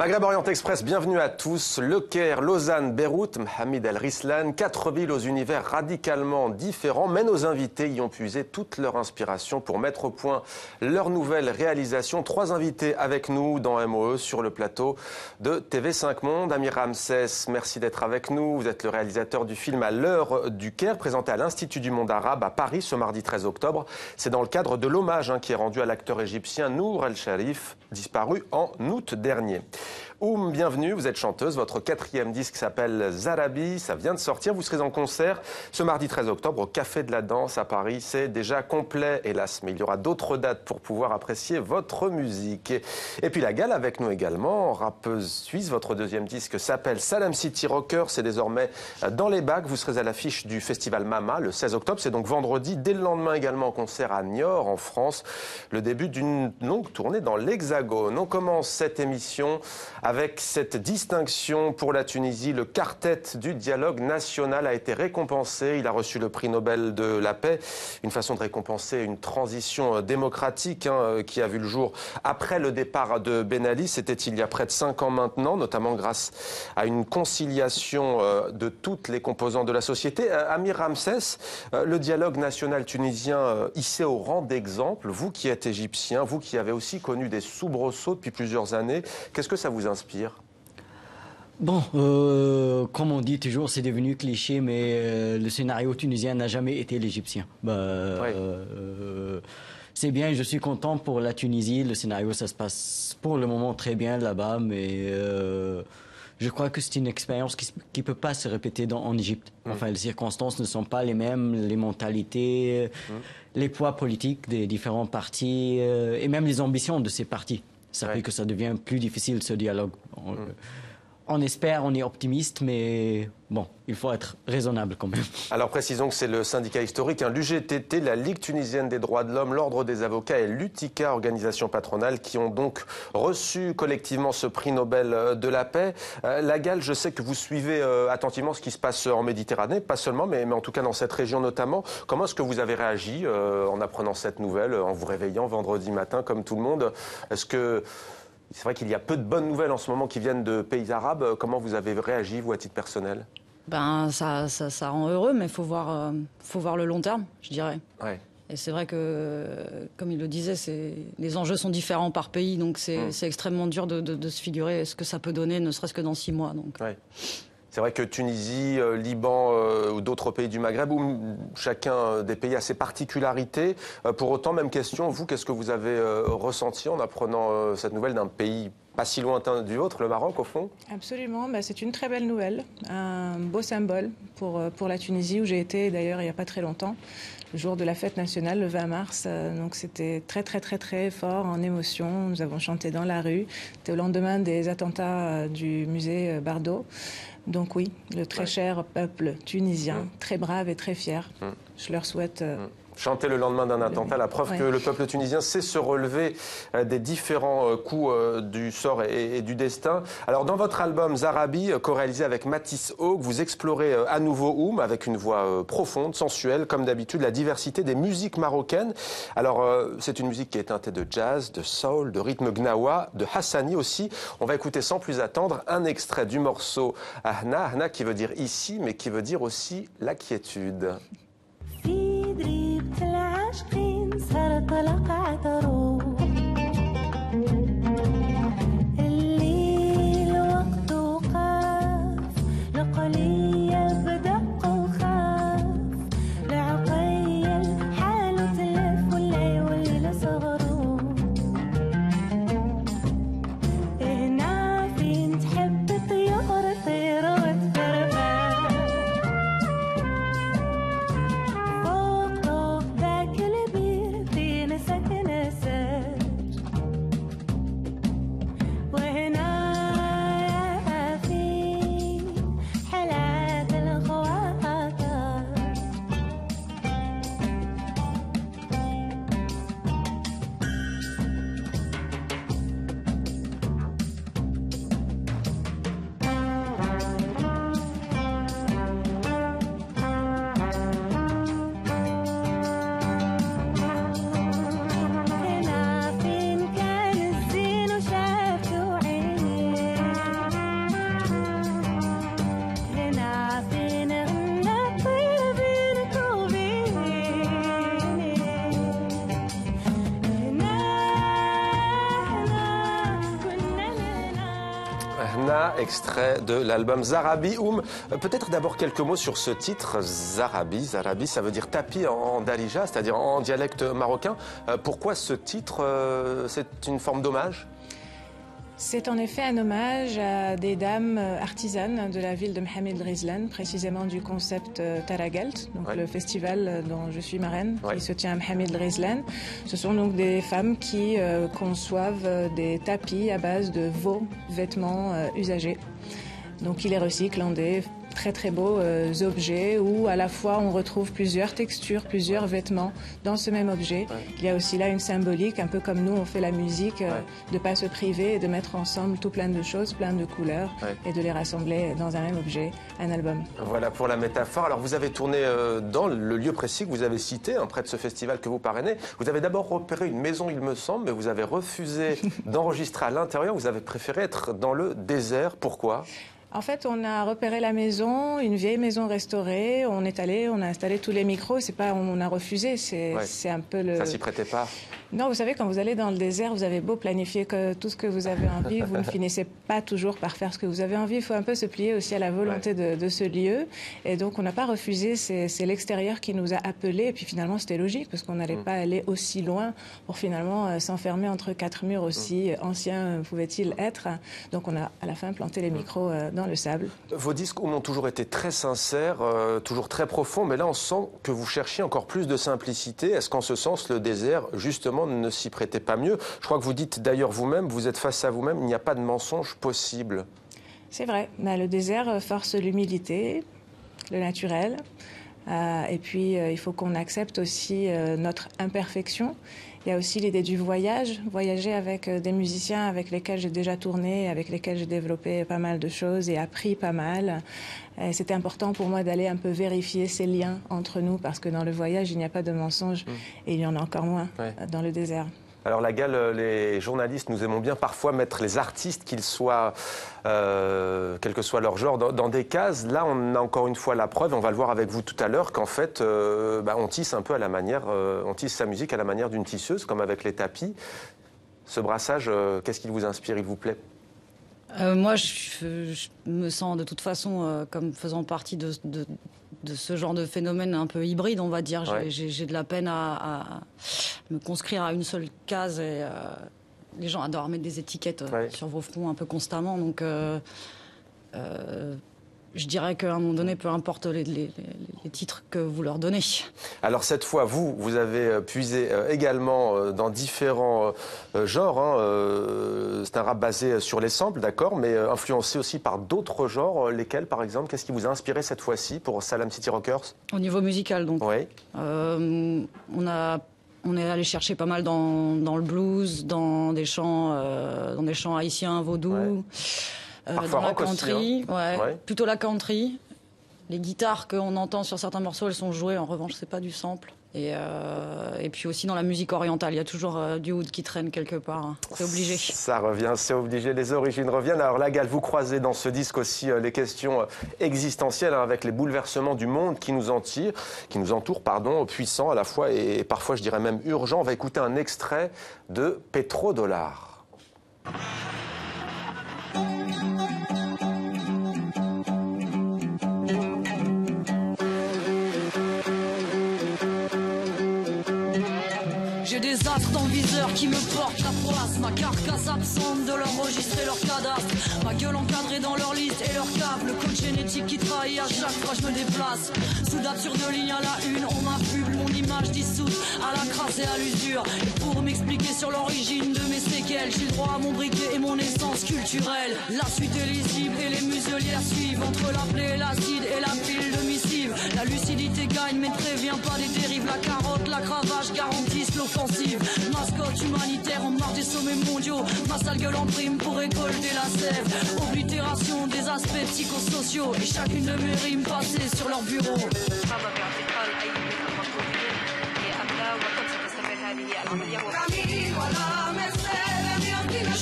Maghreb Orient Express, bienvenue à tous. Le Caire, Lausanne, Beyrouth, Mohamed El Rislan, 4 villes aux univers radicalement différents, mais nos invités y ont puisé toute leur inspiration pour mettre au point leur nouvelle réalisation. 3 invités avec nous dans MOE sur le plateau de TV5 Monde. Amir Ramsès, merci d'être avec nous. Vous êtes le réalisateur du film À l'heure du Caire, présenté à l'Institut du monde arabe à Paris ce mardi 13 octobre. C'est dans le cadre de l'hommage qui est rendu à l'acteur égyptien Nour El-Sharif, disparu en août dernier. Bienvenue, vous êtes chanteuse, votre 4e disque s'appelle Zarabi, ça vient de sortir, vous serez en concert ce mardi 13 octobre au Café de la Danse à Paris. C'est déjà complet, hélas, mais il y aura d'autres dates pour pouvoir apprécier votre musique. Et puis la Gale avec nous également, rappeuse suisse, votre 2e disque s'appelle Salam City Rocker, c'est désormais dans les bacs, vous serez à l'affiche du festival Mama le 16 octobre, c'est donc vendredi, dès le lendemain également en concert à Niort en France, le début d'une longue tournée dans l'Hexagone. On commence cette émission avec cette distinction pour la Tunisie. Le quartet du dialogue national a été récompensé. Il a reçu le prix Nobel de la paix. Une façon de récompenser une transition démocratique qui a vu le jour après le départ de Ben Ali. C'était il y a près de 5 ans maintenant, notamment grâce à une conciliation de toutes les composantes de la société. Amir Ramsès, le dialogue national tunisien hissé au rang d'exemple, vous qui êtes égyptien, vous qui avez aussi connu des soubresauts depuis plusieurs années, qu'est-ce que ça vous inspire ? Bon, comme on dit toujours, c'est devenu cliché, mais le scénario tunisien n'a jamais été l'égyptien. C'est bien, je suis content pour la Tunisie. Le scénario, ça se passe pour le moment très bien là-bas, mais je crois que c'est une expérience qui ne peut pas se répéter en Égypte. Enfin, les circonstances ne sont pas les mêmes, les mentalités, les poids politiques des différents partis et même les ambitions de ces partis. Ça fait que ça devient plus difficile, ce dialogue. On espère, on est optimiste, mais bon, il faut être raisonnable quand même. Alors précisons que c'est le syndicat historique, l'UGTT, la Ligue tunisienne des droits de l'homme, l'Ordre des avocats et l'UTICA, organisation patronale, qui ont donc reçu collectivement ce prix Nobel de la paix. La Gale, je sais que vous suivez attentivement ce qui se passe en Méditerranée, pas seulement, mais en tout cas dans cette région notamment. Comment est-ce que vous avez réagi en apprenant cette nouvelle, en vous réveillant vendredi matin comme tout le monde? Est-ce que... C'est vrai qu'il y a peu de bonnes nouvelles en ce moment qui viennent de pays arabes. Comment vous avez réagi, vous, à titre personnel? Ça rend heureux, mais il faut voir le long terme, je dirais. Ouais. Et c'est vrai que, comme il le disait, les enjeux sont différents par pays, donc c'est extrêmement dur de se figurer ce que ça peut donner, ne serait-ce que dans 6 mois. Donc. Ouais. C'est vrai que Tunisie, Liban ou d'autres pays du Maghreb, où chacun des pays a ses particularités. Pour autant, même question, vous, qu'est-ce que vous avez ressenti en apprenant cette nouvelle d'un pays pas si lointain du vôtre, le Maroc, au fond? Absolument, c'est une très belle nouvelle, un beau symbole pour la Tunisie, où j'ai été d'ailleurs il n'y a pas très longtemps, le jour de la fête nationale, le 20 mars. Donc c'était très, très, très, très fort en émotion. Nous avons chanté dans la rue. C'était au lendemain des attentats du musée Bardo. Donc oui, le très cher peuple tunisien, très brave et très fier. Je leur souhaite... Chanter le lendemain d'un attentat, la preuve que le peuple tunisien sait se relever des différents coups du sort et du destin. Alors dans votre album Zarabi, co-réalisé avec Matisse Haug, vous explorez à nouveau avec une voix profonde, sensuelle, comme d'habitude, la diversité des musiques marocaines. Alors c'est une musique qui est teintée de jazz, de soul, de rythme gnawa, de hassani aussi. On va écouter sans plus attendre un extrait du morceau Ahna, Ahna qui veut dire ici, mais qui veut dire aussi la quiétude. العاشقين صار طلق عطروه الليل وقته قاف لقلية بدق وخاف لعقيل حاله تلف ولا يولي لصغره هنا فين تحب طيور طير وتفرقع فوق ذاك البير فين سكن السر Nana, extrait de l'album Zarabi. Peut-être d'abord quelques mots sur ce titre, Zarabi. Zarabi, ça veut dire tapis en darija, c'est-à-dire en dialecte marocain. Pourquoi ce titre? C'est une forme d'hommage? C'est en effet un hommage à des dames artisanes de la ville de Mohamed Rizlan, précisément du concept Taragalt, donc le festival dont je suis marraine, qui se tient à Mohamed Rizlan. Ce sont donc des femmes qui conçoivent des tapis à base de veaux vêtements usagés. Donc ils les recyclent en des très très beaux objets où à la fois on retrouve plusieurs textures, plusieurs vêtements dans ce même objet. Il y a aussi là une symbolique, un peu comme nous on fait la musique, de ne pas se priver et de mettre ensemble tout plein de choses, plein de couleurs et de les rassembler dans un même objet, un album. Voilà pour la métaphore. Alors vous avez tourné dans le lieu précis que vous avez cité, près de ce festival que vous parrainez. Vous avez d'abord repéré une maison, il me semble, mais vous avez refusé d'enregistrer à l'intérieur. Vous avez préféré être dans le désert. Pourquoi ? En fait, on a repéré la maison, une vieille maison restaurée. On est allé, on a installé tous les micros. C'est pas, on a refusé. C'est un peu le. Ça s'y prêtait pas. Non, vous savez, quand vous allez dans le désert, vous avez beau planifier tout ce que vous avez envie, vous ne finissez pas toujours par faire ce que vous avez envie. Il faut un peu se plier aussi à la volonté de ce lieu. Et donc, on n'a pas refusé. C'est l'extérieur qui nous a appelés. Et puis finalement, c'était logique parce qu'on n'allait pas aller aussi loin pour finalement s'enfermer entre quatre murs aussi anciens pouvaient-ils être. Donc, on a à la fin planté les micros dans le sable. Vos disques ont toujours été très sincères, toujours très profonds. Mais là, on sent que vous cherchiez encore plus de simplicité. Est-ce qu'en ce sens, le désert, justement, ne s'y prêtait pas mieux? Je crois que vous dites d'ailleurs vous-même, vous êtes face à vous-même, il n'y a pas de mensonge possible. C'est vrai, le désert force l'humilité, le naturel, et puis il faut qu'on accepte aussi notre imperfection. Il y a aussi l'idée du voyage, voyager avec des musiciens avec lesquels j'ai déjà tourné, avec lesquels j'ai développé pas mal de choses et appris pas mal. C'était important pour moi d'aller un peu vérifier ces liens entre nous parce que dans le voyage, il n'y a pas de mensonge et il y en a encore moins dans le désert. Alors la Gale, les journalistes, nous aimons bien parfois mettre les artistes, qu'ils soient, quel que soit leur genre, dans des cases. Là, on a encore une fois la preuve, on va le voir avec vous tout à l'heure, qu'en fait, on tisse un peu à la manière, on tisse sa musique à la manière d'une tisseuse, comme avec les tapis. Ce brassage, qu'est-ce qui vous inspire, il vous plaît ? Moi, je me sens de toute façon comme faisant partie de ce genre de phénomène un peu hybride, on va dire. J'ai de la peine à me conscrire à une seule case. Et, les gens adorent mettre des étiquettes sur vos fronts un peu constamment. Donc, je dirais qu'à un moment donné, peu importe les titres que vous leur donnez. Alors cette fois, vous avez puisé également dans différents genres. C'est un rap basé sur les samples, d'accord, mais influencé aussi par d'autres genres. Lesquels, par exemple? Qu'est-ce qui vous a inspiré cette fois-ci pour Salam City Rockers? Au niveau musical, donc. Oui. On est allé chercher pas mal dans le blues, dans des chants haïtiens, vaudous. Dans la country, aussi, plutôt la country. Les guitares qu'on entend sur certains morceaux, elles sont jouées. En revanche, c'est pas du sample. Et puis aussi dans la musique orientale, il y a toujours du oud qui traîne quelque part. C'est obligé. Ça revient, c'est obligé. Les origines reviennent. Alors la Gale, vous croisez dans ce disque aussi les questions existentielles avec les bouleversements du monde qui nous entourent, puissants à la fois et parfois, je dirais même urgents. On va écouter un extrait de Pétrodollar. J'ai des astres dans le viseur qui me portent la poisse. Ma carcasse absente de leur registre et leur cadastre. Ma gueule encadrée dans leur liste et leur câble. Le code génétique qui trahit à chaque fois je me déplace. Sous d'absurdes lignes à la une, on m'affuble. Mon image dissoute à la crasse et à l'usure. Et pour m'expliquer sur l'origine de mes séquelles, j'ai le droit à mon briquet et mon essence culturelle. La suite est lisible et les muselières suivent. Entre la plaie et l'acide et la pile de missives. La lucidité gagne mais ne prévient pas des dérives. La carotte, la cravache garantissent l'offensive. Mascotte humanitaire en marge des sommets mondiaux. Ma sale gueule en prime pour récolter la sève. Oblitération des aspects psychosociaux. Et chacune de mes rimes passées sur leur bureau. Je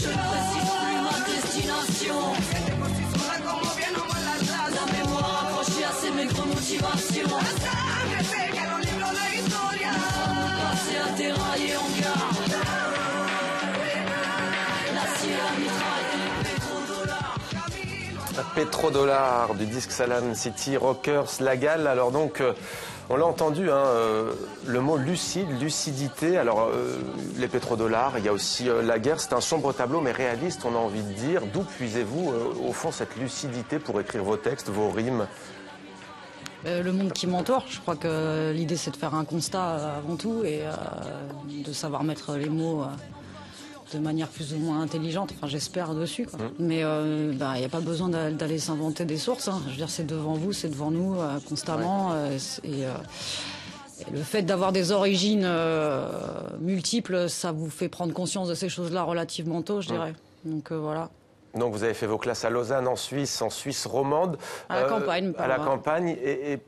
ne précise plus ma destination. La mémoire accrochée à ces maigres motivations. À dérailler en gare. L'acier, la mitraille et les pétrodollars. Pétrodollars du disque Salam City Rockers, La Gale. Alors donc, on l'a entendu, hein, le mot lucide, lucidité. Alors, les pétrodollars, il y a aussi la guerre. C'est un sombre tableau, mais réaliste, on a envie de dire. D'où puisez-vous, au fond, cette lucidité pour écrire vos textes, vos rimes? Le monde qui m'entoure, je crois que l'idée c'est de faire un constat avant tout et de savoir mettre les mots de manière plus ou moins intelligente, enfin j'espère dessus. Quoi. Mais il n'y a pas besoin d'aller s'inventer des sources. Hein. Je veux dire, c'est devant vous, c'est devant nous constamment. Et le fait d'avoir des origines multiples, ça vous fait prendre conscience de ces choses-là relativement tôt, je dirais. Donc voilà. Donc vous avez fait vos classes à Lausanne, en Suisse romande. À la campagne. À la campagne. Et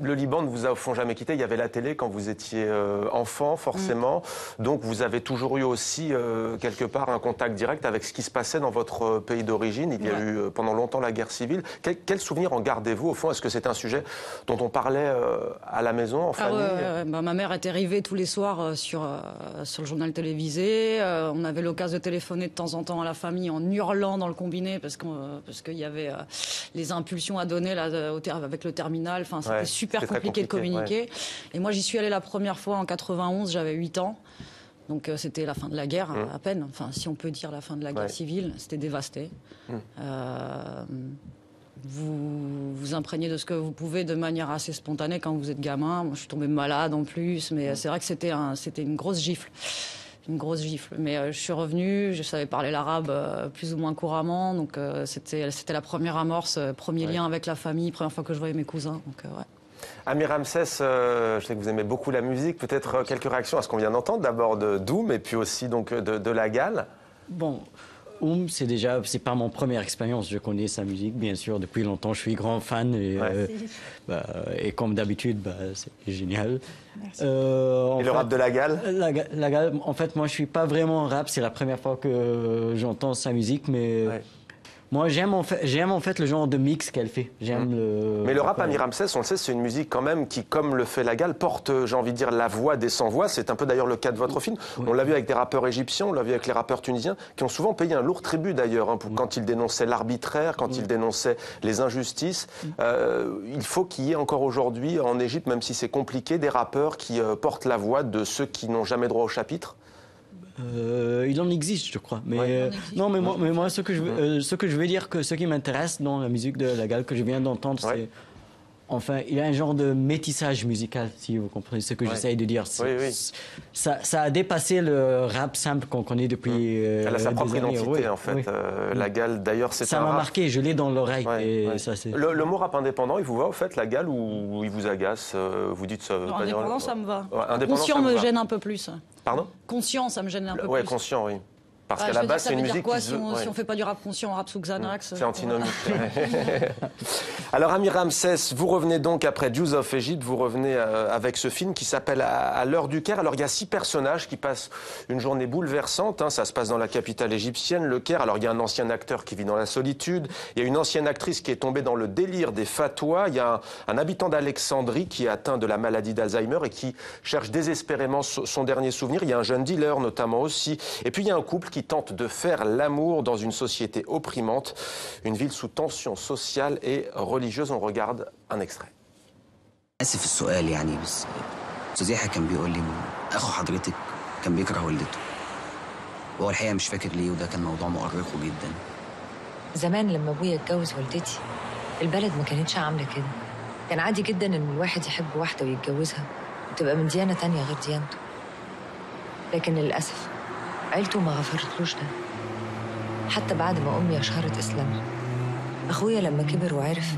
le Liban ne vous a au fond jamais quitté. Il y avait la télé quand vous étiez enfant, forcément. Donc vous avez toujours eu aussi, quelque part, un contact direct avec ce qui se passait dans votre pays d'origine. Il y a eu pendant longtemps la guerre civile. Quel souvenir en gardez-vous, au fond? Est-ce que c'est un sujet dont on parlait à la maison, en famille? Ma mère était rivée tous les soirs sur le journal télévisé. On avait l'occasion de téléphoner de temps en temps à la famille en hurlant dans le combiné parce qu'il y avait les impulsions à donner là, avec le terminal. Enfin, c'était super compliqué de communiquer. Ouais. Et moi, j'y suis allée la première fois en 91, j'avais 8 ans. Donc c'était la fin de la guerre, à peine. Enfin, si on peut dire la fin de la guerre civile, c'était dévasté. Vous vous imprégnez de ce que vous pouvez de manière assez spontanée quand vous êtes gamin. Moi, je suis tombée malade en plus, mais c'est vrai que c'était une grosse gifle. Une grosse gifle. Mais je suis revenue, je savais parler l'arabe plus ou moins couramment. Donc c'était la première amorce, premier lien avec la famille, première fois que je voyais mes cousins. Donc, Amir Ramsès, je sais que vous aimez beaucoup la musique. Peut-être quelques réactions à ce qu'on vient d'entendre. D'abord de Doom et puis aussi donc de La Gale. Bon, c'est pas mon première expérience. Je connais sa musique, bien sûr, depuis longtemps. Je suis grand fan et comme d'habitude, c'est génial. Et le rap de La Gale? La Gale, en fait, moi, je suis pas vraiment rap. C'est la première fois que j'entends sa musique, mais moi, j'aime en fait le genre de mix qu'elle fait. Mais le rap, Amir Ramsès, on le sait, c'est une musique quand même qui, comme le fait La Gale, porte, j'ai envie de dire, la voix des sans-voix. C'est un peu d'ailleurs le cas de votre film. On l'a vu avec des rappeurs égyptiens, on l'a vu avec les rappeurs tunisiens, qui ont souvent payé un lourd tribut d'ailleurs, quand ils dénonçaient l'arbitraire, quand ils dénonçaient les injustices. Il faut qu'il y ait encore aujourd'hui, en Égypte, même si c'est compliqué, des rappeurs qui portent la voix de ceux qui n'ont jamais droit au chapitre. Il en existe, je crois. Mais non, mais moi, ce que je veux dire, que ce qui m'intéresse dans la musique de La Gale que je viens d'entendre, c'est, enfin, il y a un genre de métissage musical, si vous comprenez ce que j'essaye de dire. Ça a dépassé le rap simple qu'on connaît depuis. Elle a sa propre identité, en fait. La Gale, d'ailleurs, c'est ça m'a marqué. Je l'ai dans l'oreille. Le mot rap indépendant, il vous va, au fait, La Gale, ou il vous agace? Vous dites ça. Indépendant, ça me va. Conscient me gêne un peu plus. Pardon? Conscient, ça me gêne un peu plus. Oui, conscient, oui. Parce qu'à la base, c'est une musique quoi, si on fait pas du rap conscient, on rap sous Xanax. C'est antinomique. Alors, Amir Ramsès, vous revenez donc après Jews of Egypt, vous revenez avec ce film qui s'appelle À l'heure du Caire. Alors, il y a 6 personnages qui passent une journée bouleversante. Ça se passe dans la capitale égyptienne, le Caire. Alors, il y a un ancien acteur qui vit dans la solitude. Il y a une ancienne actrice qui est tombée dans le délire des fatwas. Il y a un habitant d'Alexandrie qui est atteint de la maladie d'Alzheimer et qui cherche désespérément son dernier souvenir. Il y a un jeune dealer, notamment aussi. Et puis, il y a un couple qui tente de faire l'amour dans une société opprimante, une ville sous tension sociale et religieuse. On regarde un extrait. آسف السؤال يعني بس أستاذ يحيى كان بيقول لي أخو حضرتك كان بيكره والدته. وهو الحقيقة مش فاكر ليه وده كان موضوع مؤرقه جدا. زمان لما أبويا اتجوز والدتي البلد ما كانتش عاملة كده. كان عادي جدا إن الواحد يحب واحدة ويتجوزها وتبقى من ديانة تانية غير ديانته. لكن للأسف عيلته ما غفرتلوش ده حتى بعد ما أمي أشهرت إسلامها. أخويا لما كبر وعرف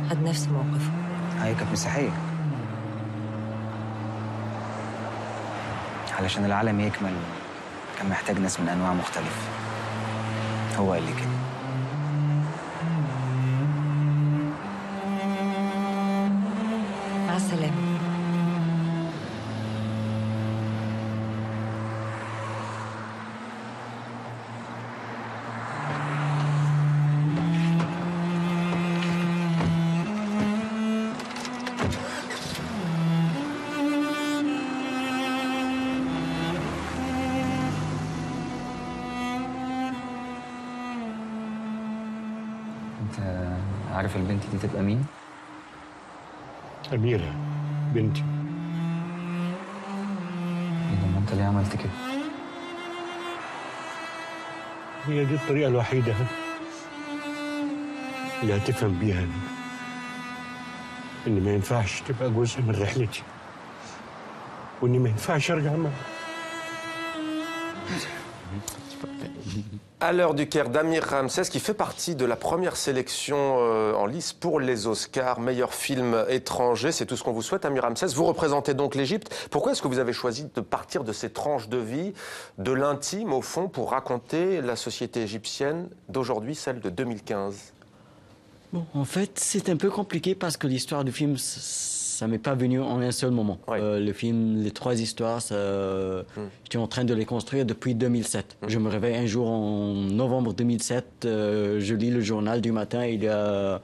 خد نفس موقفه. هي كانت مسيحية. علشان العالم يكمل كان محتاج ناس من أنواع مختلفة. هو قال لي كده. مع السلامة. عارف البنت دي تبقى مين؟ أميرة بنتي. ايه ده، ما انت ليه عملت كده؟ هي دي الطريقة الوحيدة اللي هتفهم بيها إن ما ينفعش تبقى جزء من رحلتي، وإني ما ينفعش أرجع معاها. À l'heure du Caire d'Amir Ramsès, qui fait partie de la première sélection en lice pour les Oscars, meilleur film étranger. C'est tout ce qu'on vous souhaite, Amir Ramsès. Vous représentez donc l'Égypte. Pourquoi est-ce que vous avez choisi de partir de ces tranches de vie, de l'intime au fond, pour raconter la société égyptienne d'aujourd'hui, celle de 2015? Bon, en fait, c'est un peu compliqué parce que l'histoire du film, ça m'est pas venu en un seul moment. Ouais. Le film, les 3 histoires, j'étais en train de les construire depuis 2007. Je me réveille un jour en novembre 2007, je lis le journal du matin, il y a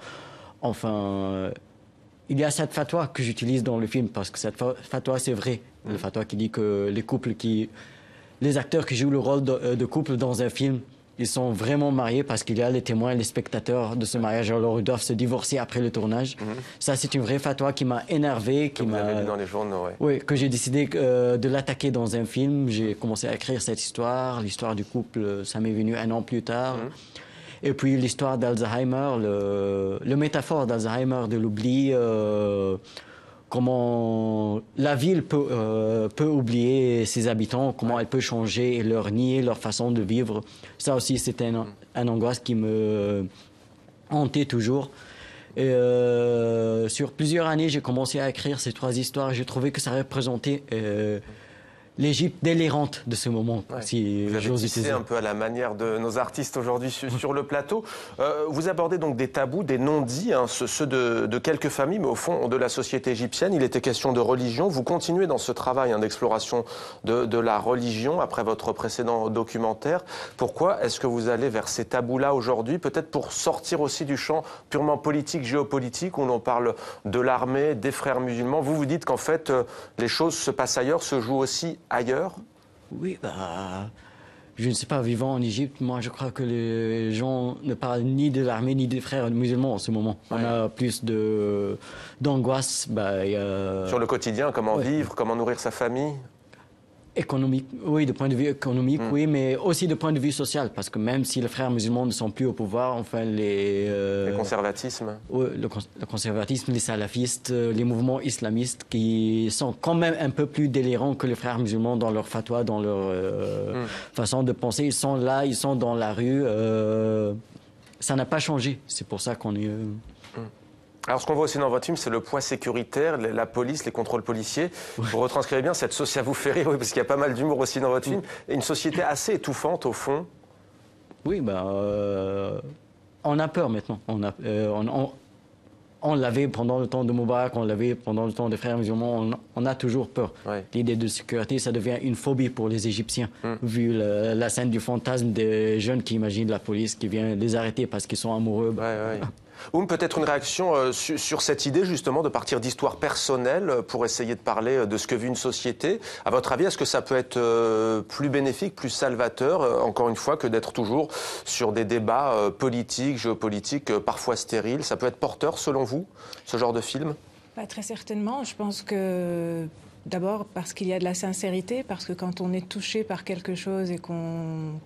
cette fatwa que j'utilise dans le film parce que cette fatwa, c'est vrai. Le fatwa qui dit que les acteurs qui jouent le rôle de couple dans un film, ils sont vraiment mariés parce qu'il y a les témoins, les spectateurs de ce mariage. Alors, ils doivent se divorcer après le tournage. Ça, c'est une vraie fatwa qui m'a énervé. Que vous avez lu dans les journaux, ouais. Oui, que j'ai décidé de l'attaquer dans un film. J'ai commencé à écrire cette histoire. L'histoire du couple, ça m'est venu 1 an plus tard. Et puis, l'histoire d'Alzheimer, le métaphore d'Alzheimer, de l'oubli, comment la ville peut oublier ses habitants, comment elle peut changer et leur nier leur façon de vivre. Ça aussi, c'était un angoisse qui me hantait toujours. Et sur plusieurs années, j'ai commencé à écrire ces 3 histoires. J'ai trouvé que ça représentait l'Égypte délirante de ce moment. Ouais. Si vous avez tissé un peu à la manière de nos artistes aujourd'hui sur le plateau. Vous abordez donc des tabous, des non-dits, hein, ceux de quelques familles, mais au fond de la société égyptienne. Il était question de religion. Vous continuez dans ce travail d'exploration de la religion après votre précédent documentaire. Pourquoi est-ce que vous allez vers ces tabous-là aujourd'hui? Peut-être pour sortir aussi du champ purement politique, géopolitique, où l'on parle de l'armée, des frères musulmans. Vous dites qu'en fait, les choses se passent ailleurs, se jouent aussi ailleurs? Oui, je ne sais pas, vivant en Égypte, moi je crois que les gens ne parlent ni de l'armée ni des frères musulmans en ce moment. Ouais. On a plus d'angoisse. Sur le quotidien, comment vivre, comment nourrir sa famille? Économique, oui, de point de vue économique, oui, mais aussi de point de vue social, parce que même si les frères musulmans ne sont plus au pouvoir, enfin les conservatismes, le conservatisme, les salafistes, les mouvements islamistes qui sont quand même un peu plus délirants que les frères musulmans dans leur fatwa, dans leur façon de penser. Ils sont là, ils sont dans la rue. Ça n'a pas changé. C'est pour ça qu'on est. Alors, ce qu'on voit aussi dans votre film, c'est le poids sécuritaire, la police, les contrôles policiers. Vous retranscrivez bien cette société, ça vous fait rire, oui, parce qu'il y a pas mal d'humour aussi dans votre film. Et une société assez étouffante, au fond. Oui, on a peur maintenant. On l'avait pendant le temps de Moubarak, on l'avait pendant le temps des frères musulmans, on a toujours peur. Ouais. L'idée de sécurité, ça devient une phobie pour les Égyptiens, vu la scène du fantasme des jeunes qui imaginent la police qui vient les arrêter parce qu'ils sont amoureux. Peut-être une réaction sur cette idée justement de partir d'histoires personnelles pour essayer de parler de ce que vit une société. À votre avis, est-ce que ça peut être plus bénéfique, plus salvateur, encore une fois, que d'être toujours sur des débats politiques, géopolitiques, parfois stériles? Ça peut être porteur, selon vous, ce genre de film? Très certainement. Je pense que d'abord parce qu'il y a de la sincérité, parce que quand on est touché par quelque chose et comme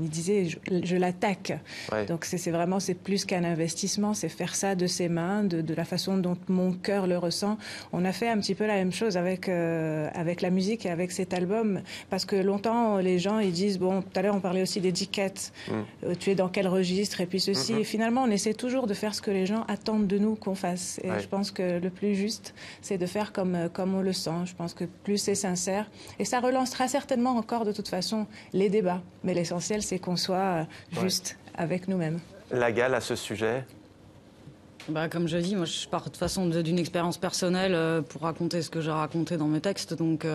il disait, je l'attaque. Ouais. Donc c'est plus qu'un investissement, c'est faire ça de ses mains, de la façon dont mon cœur le ressent. On a fait un petit peu la même chose avec la musique et avec cet album, parce que longtemps les gens ils disent tout à l'heure on parlait aussi d'étiquettes, tu es dans quel registre et puis ceci. Et finalement on essaie toujours de faire ce que les gens attendent de nous qu'on fasse. Et je pense que le plus juste c'est de faire comme on le sent. Je pense que plus c'est sincère, et ça relancera certainement encore de toute façon les débats. Mais l'essentiel, c'est qu'on soit juste avec nous-mêmes. Lagal, à ce sujet? Comme je dis, moi je pars de toute façon d'une expérience personnelle pour raconter ce que j'ai raconté dans mes textes. Donc,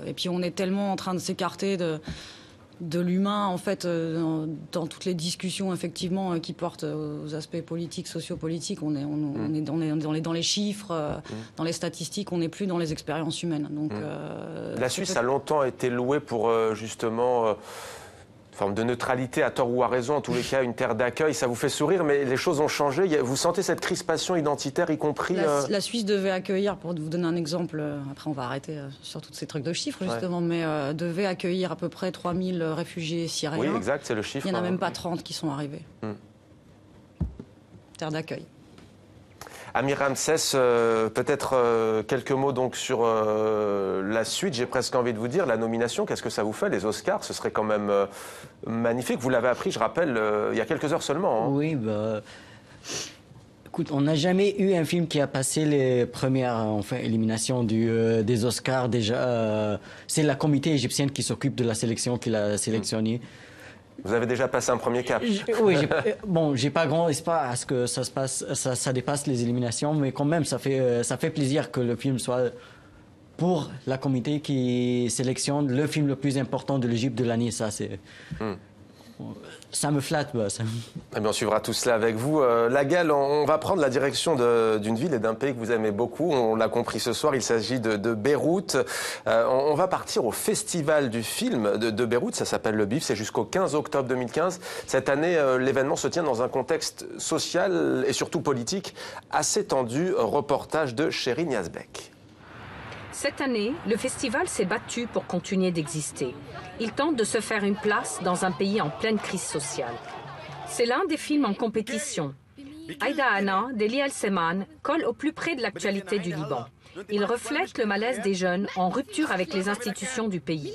et puis on est tellement en train de s'écarter de l'humain, en fait, dans toutes les discussions, effectivement, qui portent aux aspects politiques, sociopolitiques. On est dans les chiffres, dans les statistiques, on n'est plus dans les expériences humaines. Donc, la Suisse a longtemps été louée pour, justement, forme de neutralité, à tort ou à raison, en tous les cas, une terre d'accueil. Ça vous fait sourire, mais les choses ont changé. Vous sentez cette crispation identitaire, y compris... La Suisse devait accueillir, pour vous donner un exemple, après on va arrêter sur tous ces trucs de chiffres, justement, mais devait accueillir à peu près 3000 réfugiés syriens. Oui, exact, c'est le chiffre. Il n'y en a même pas 30 qui sont arrivés. Terre d'accueil. Amir Ramsès, peut-être quelques mots donc sur la suite. J'ai presque envie de vous dire, la nomination, qu'est-ce que ça vous fait, les Oscars? Ce serait quand même magnifique. Vous l'avez appris, je rappelle, il y a quelques heures seulement. Hein. Oui, écoute, on n'a jamais eu un film qui a passé les premières éliminations des Oscars. Déjà, c'est la comité égyptienne qui s'occupe de la sélection qui l'a sélectionné. Vous avez déjà passé un premier cap. Oui, j'ai pas grand espoir à ce que ça se passe, ça dépasse les éliminations, mais quand même, ça fait plaisir que le film soit pour la comité qui sélectionne le film le plus important de l'Égypte de l'année. Ça, c'est... Ça me flatte. Eh bien, on suivra tout cela avec vous. Lagal, on va prendre la direction d'une ville et d'un pays que vous aimez beaucoup. On l'a compris ce soir, il s'agit de Beyrouth. On va partir au festival du film de Beyrouth. Ça s'appelle Le BIF. C'est jusqu'au 15 octobre 2015. Cette année, l'événement se tient dans un contexte social et surtout politique assez tendu. Reportage de Chérine Yazbek. Cette année, le festival s'est battu pour continuer d'exister. Il tente de se faire une place dans un pays en pleine crise sociale. C'est l'un des films en compétition. Aïda Anna d'Eli El-Seman colle au plus près de l'actualité du Liban. Il reflète le malaise des jeunes en rupture avec les institutions du pays.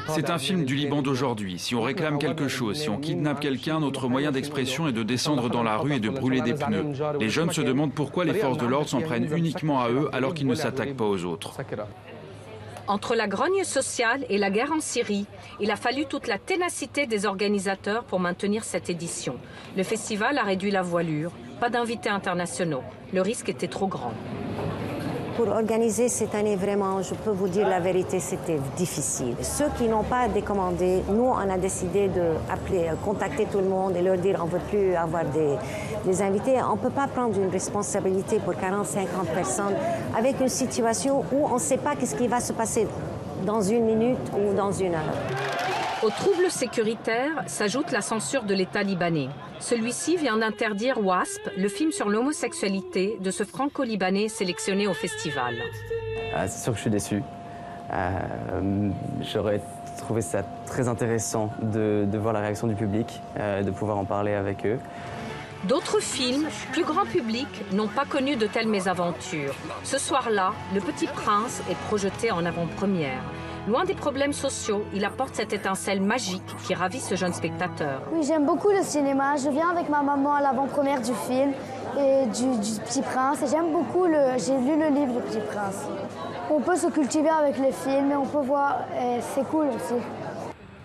C'est un film du Liban d'aujourd'hui. Si on réclame quelque chose, si on kidnappe quelqu'un, notre moyen d'expression est de descendre dans la rue et de brûler des pneus. Les jeunes se demandent pourquoi les forces de l'ordre s'en prennent uniquement à eux alors qu'ils ne s'attaquent pas aux autres. Entre la grogne sociale et la guerre en Syrie, il a fallu toute la ténacité des organisateurs pour maintenir cette édition. Le festival a réduit la voilure, pas d'invités internationaux. Le risque était trop grand. Pour organiser cette année, vraiment, je peux vous dire la vérité, c'était difficile. Ceux qui n'ont pas décommandé, nous, on a décidé d'appeler, contacter tout le monde et leur dire on ne veut plus avoir des invités. On ne peut pas prendre une responsabilité pour 40, 50 personnes avec une situation où on ne sait pas ce qui va se passer dans une minute ou dans une heure. Aux troubles sécuritaires s'ajoute la censure de l'État libanais. Celui-ci vient d'interdire WASP, le film sur l'homosexualité de ce franco-libanais sélectionné au festival. C'est sûr que je suis déçu. J'aurais trouvé ça très intéressant de voir la réaction du public, de pouvoir en parler avec eux. D'autres films, plus grand public, n'ont pas connu de telles mésaventures. Ce soir-là, Le Petit Prince est projeté en avant-première. Loin des problèmes sociaux, il apporte cette étincelle magique qui ravit ce jeune spectateur. Oui, j'aime beaucoup le cinéma. Je viens avec ma maman à l'avant-première du film et du Petit Prince. Et j'aime beaucoup j'ai lu le livre du Petit Prince. On peut se cultiver avec les films et on peut voir, c'est cool aussi.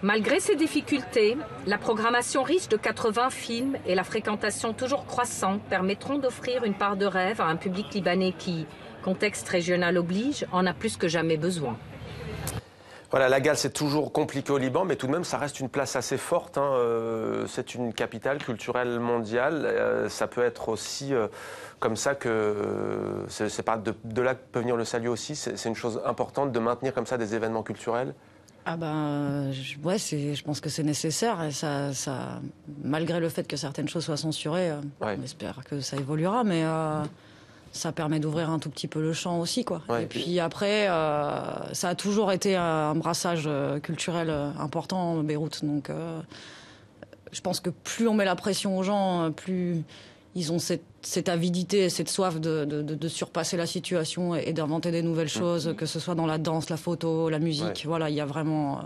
Malgré ces difficultés, la programmation riche de 80 films et la fréquentation toujours croissante permettront d'offrir une part de rêve à un public libanais qui, contexte régional oblige, en a plus que jamais besoin. Voilà, Lagal, c'est toujours compliqué au Liban, mais tout de même, ça reste une place assez forte. Hein. C'est une capitale culturelle mondiale. Ça peut être aussi comme ça que... c'est pas de là que peut venir le salut aussi. C'est une chose importante de maintenir comme ça des événements culturels. Ah ouais, je pense que c'est nécessaire. Et ça, malgré le fait que certaines choses soient censurées, on espère que ça évoluera, mais... ça permet d'ouvrir un tout petit peu le champ aussi, quoi. Ouais, et puis après, ça a toujours été un brassage culturel important, Beyrouth. Donc, je pense que plus on met la pression aux gens, plus ils ont cette avidité, cette soif de surpasser la situation et d'inventer des nouvelles choses, que ce soit dans la danse, la photo, la musique. Ouais. Voilà, il y a vraiment...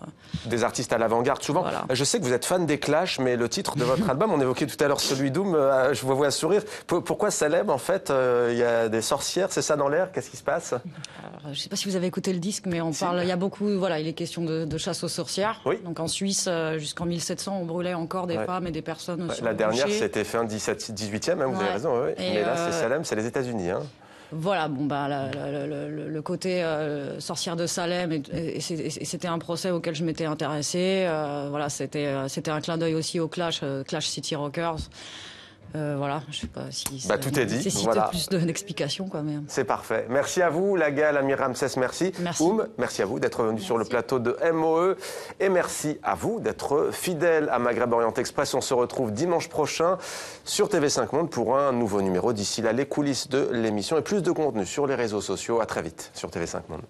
Des artistes à l'avant-garde, souvent. Voilà. Je sais que vous êtes fan des Clash, mais le titre de votre album, on évoquait tout à l'heure celui d'Oum, je vous vois sourire. Pourquoi Salem, en fait? Il y a des sorcières, c'est ça dans l'air? Qu'est-ce qui se passe? Je ne sais pas si vous avez écouté le disque, mais on parle, il y a beaucoup, voilà, il est question de chasse aux sorcières. Oui. Donc en Suisse, jusqu'en 1700, on brûlait encore des femmes et des personnes sur la dernière, c'était fin 18e, hein, vous avez raison, oui. Mais là, c'est Salem, c'est les États-Unis. Hein. Voilà, bon, le côté sorcière de Salem, et c'était un procès auquel je m'étais intéressée. Voilà, c'était un clin d'œil aussi au Clash City Rockers. Voilà, je ne sais pas si ça tout est dit. nécessite plus d'explications. C'est parfait. Merci à vous, Lagal, Amir Ramsès, merci. Merci à vous d'être venu sur le plateau de MOE. Et merci à vous d'être fidèle à Maghreb Orient Express. On se retrouve dimanche prochain sur TV5 Monde pour un nouveau numéro. D'ici là, les coulisses de l'émission et plus de contenu sur les réseaux sociaux. À très vite sur TV5 Monde.